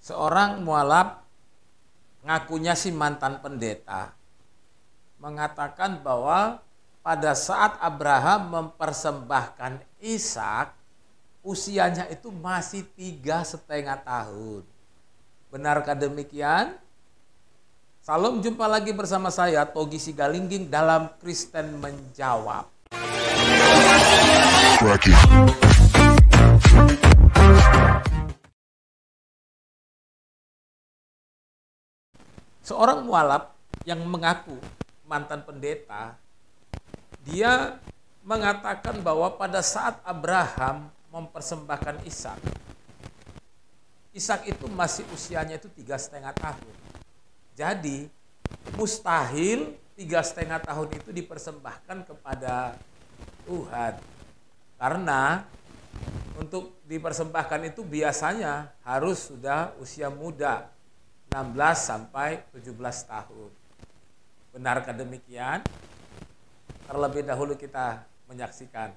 Seorang mualaf ngakunya si mantan pendeta mengatakan bahwa pada saat Abraham mempersembahkan Ishak, usianya itu masih 3,5 tahun. Benarkah demikian? Salam, jumpa lagi bersama saya Togi Sigalingging dalam Kristen Menjawab. Seorang mualaf yang mengaku mantan pendeta, dia mengatakan bahwa pada saat Abraham mempersembahkan Ishak, Ishak itu masih usianya itu 3,5 tahun. Jadi mustahil 3,5 tahun itu dipersembahkan kepada Tuhan. Karena untuk dipersembahkan itu biasanya harus sudah usia muda, 16 sampai 17 tahun. Benarkah demikian? Terlebih dahulu kita menyaksikan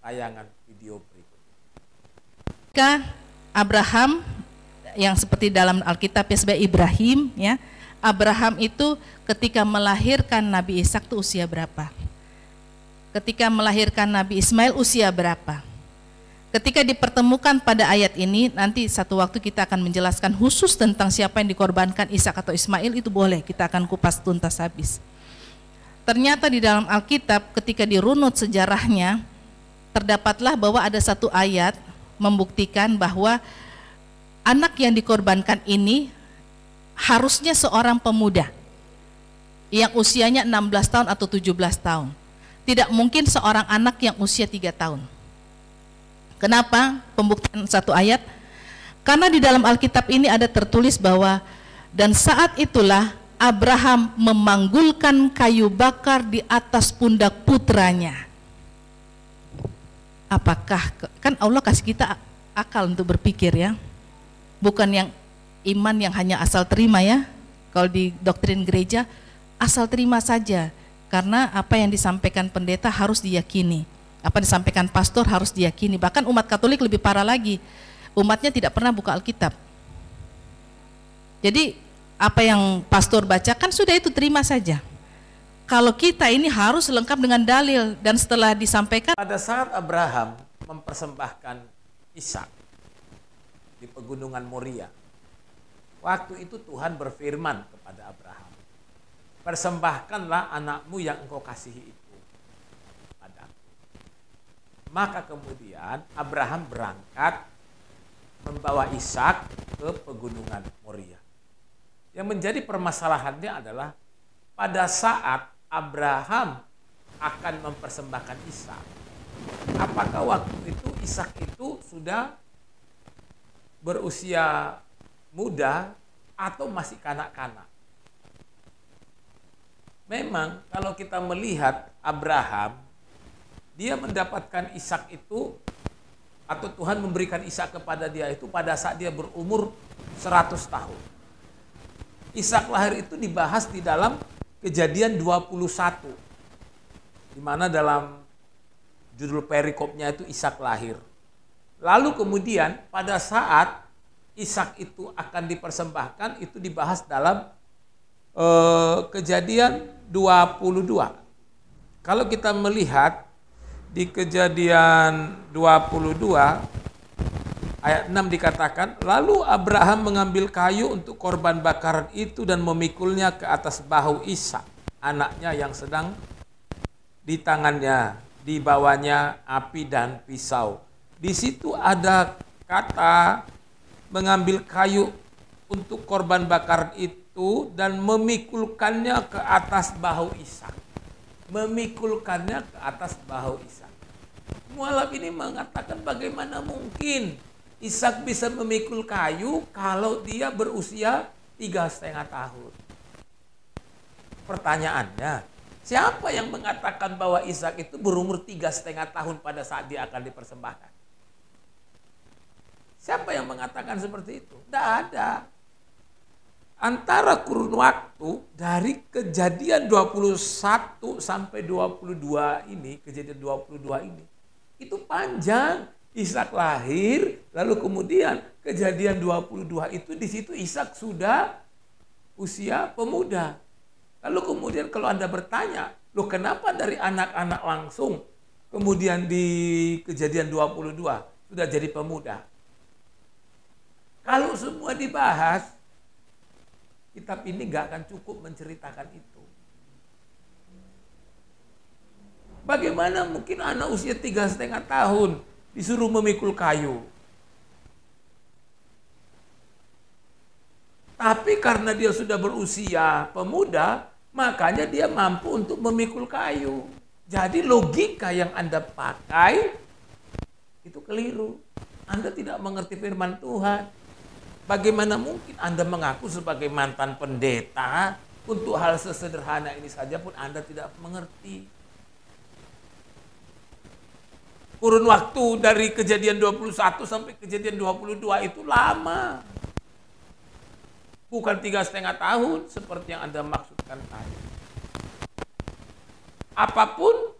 tayangan video berikut. Ketika Abraham yang seperti dalam Alkitab ya sebagai Ibrahim ya, Abraham itu ketika melahirkan Nabi Ishak itu usia berapa? Ketika melahirkan Nabi Ismail usia berapa? Ketika dipertemukan pada ayat ini, nanti satu waktu kita akan menjelaskan khusus tentang siapa yang dikorbankan, Ishak atau Ismail, itu boleh, kita akan kupas tuntas habis. Ternyata di dalam Alkitab ketika dirunut sejarahnya, terdapatlah bahwa ada satu ayat membuktikan bahwa anak yang dikorbankan ini harusnya seorang pemuda yang usianya 16 tahun atau 17 tahun. Tidak mungkin seorang anak yang usia 3 tahun. Kenapa? Pembuktian satu ayat. Karena di dalam Alkitab ini ada tertulis bahwa dan saat itulah Abraham memanggulkan kayu bakar di atas pundak putranya. Apakah, kan Allah kasih kita akal untuk berpikir ya. Bukan yang iman yang hanya asal terima ya. Kalau di doktrin gereja asal terima saja. Karena apa yang disampaikan pendeta harus diyakini. Apa yang disampaikan pastor harus diyakini. Bahkan umat Katolik lebih parah lagi. Umatnya tidak pernah buka Alkitab. Jadi apa yang pastor bacakan sudah itu terima saja. Kalau kita ini harus lengkap dengan dalil. Dan setelah disampaikan, pada saat Abraham mempersembahkan Ishak di pegunungan Moria, waktu itu Tuhan berfirman kepada Abraham, persembahkanlah anakmu yang engkau kasihi itu padaku. Maka kemudian Abraham berangkat membawa Ishak ke pegunungan Moria. Yang menjadi permasalahannya adalah pada saat Abraham akan mempersembahkan Ishak, apakah waktu itu Ishak itu sudah berusia muda atau masih kanak-kanak? Memang kalau kita melihat Abraham, dia mendapatkan Ishak itu, atau Tuhan memberikan Ishak kepada dia itu pada saat dia berumur 100 tahun. Ishak lahir itu dibahas di dalam Kejadian 21, di mana dalam judul perikopnya itu Ishak lahir. Lalu kemudian pada saat Ishak itu akan dipersembahkan itu dibahas dalam Kejadian 22. Kalau kita melihat di Kejadian 22 ayat 6 dikatakan, lalu Abraham mengambil kayu untuk korban bakaran itu dan memikulnya ke atas bahu Ishak, anaknya yang sedang di tangannya, dibawanya api dan pisau. Di situ ada kata mengambil kayu untuk korban bakaran itu dan memikulkannya ke atas bahu Ishak. Memikulkannya ke atas bahu Ishak. Mualaf ini mengatakan bagaimana mungkin Ishak bisa memikul kayu kalau dia berusia 3,5 tahun. Pertanyaannya, siapa yang mengatakan bahwa Ishak itu berumur 3,5 tahun pada saat dia akan dipersembahkan? Siapa yang mengatakan seperti itu? Tidak ada. Antara kurun waktu dari Kejadian 21 sampai 22 ini, Kejadian 22 ini, itu panjang. Ishak lahir, lalu kemudian Kejadian 22 itu di situ Ishak sudah usia pemuda. Lalu kemudian kalau Anda bertanya, loh kenapa dari anak-anak langsung kemudian di Kejadian 22 sudah jadi pemuda? Kalau semua dibahas, kitab ini nggak akan cukup menceritakan itu. Bagaimana mungkin anak usia 3,5 tahun disuruh memikul kayu? Tapi karena dia sudah berusia pemuda, makanya dia mampu untuk memikul kayu. Jadi logika yang Anda pakai itu keliru. Anda tidak mengerti firman Tuhan. Bagaimana mungkin Anda mengaku sebagai mantan pendeta untuk hal sesederhana ini saja pun Anda tidak mengerti. Kurun waktu dari Kejadian 21 sampai Kejadian 22 itu lama. Bukan 3,5 tahun seperti yang Anda maksudkan tadi. Apapun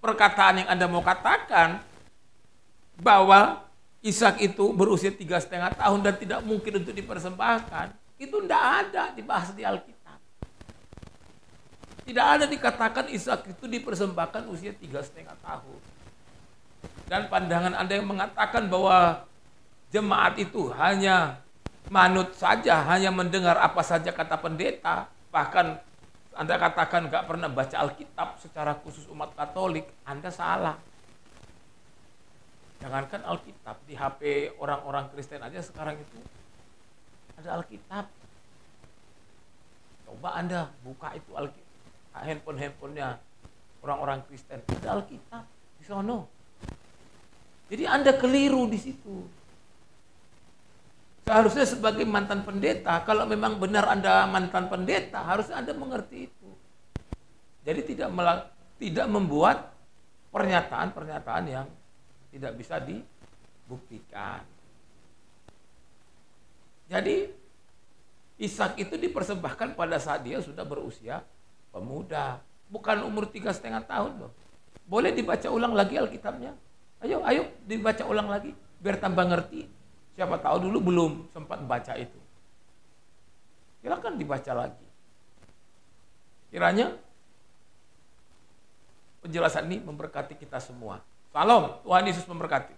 perkataan yang Anda mau katakan bahwa Ishak itu berusia 3,5 tahun dan tidak mungkin untuk dipersembahkan, itu tidak ada dibahas di Alkitab. Tidak ada dikatakan Ishak itu dipersembahkan usia 3,5 tahun. Dan pandangan Anda yang mengatakan bahwa jemaat itu hanya manut saja, hanya mendengar apa saja kata pendeta, bahkan Anda katakan nggak pernah baca Alkitab secara khusus umat Katolik, Anda salah. Jangankan Alkitab, di HP orang-orang Kristen aja sekarang itu ada Alkitab. Coba Anda buka itu Alkitab, handphone-handphonenya orang-orang Kristen, ada Alkitab di sono. Jadi Anda keliru di situ. Seharusnya sebagai mantan pendeta, kalau memang benar Anda mantan pendeta, harusnya Anda mengerti itu. Jadi tidak membuat pernyataan-pernyataan yang tidak bisa dibuktikan. Jadi Ishak itu dipersembahkan pada saat dia sudah berusia pemuda, bukan umur 3,5 tahun loh. Boleh dibaca ulang lagi Alkitabnya? Ayo dibaca ulang lagi biar tambah ngerti. Siapa tahu dulu belum sempat baca itu. Silakan dibaca lagi. Kiranya penjelasan ini memberkati kita semua. Salam, Tuhan Yesus memberkati.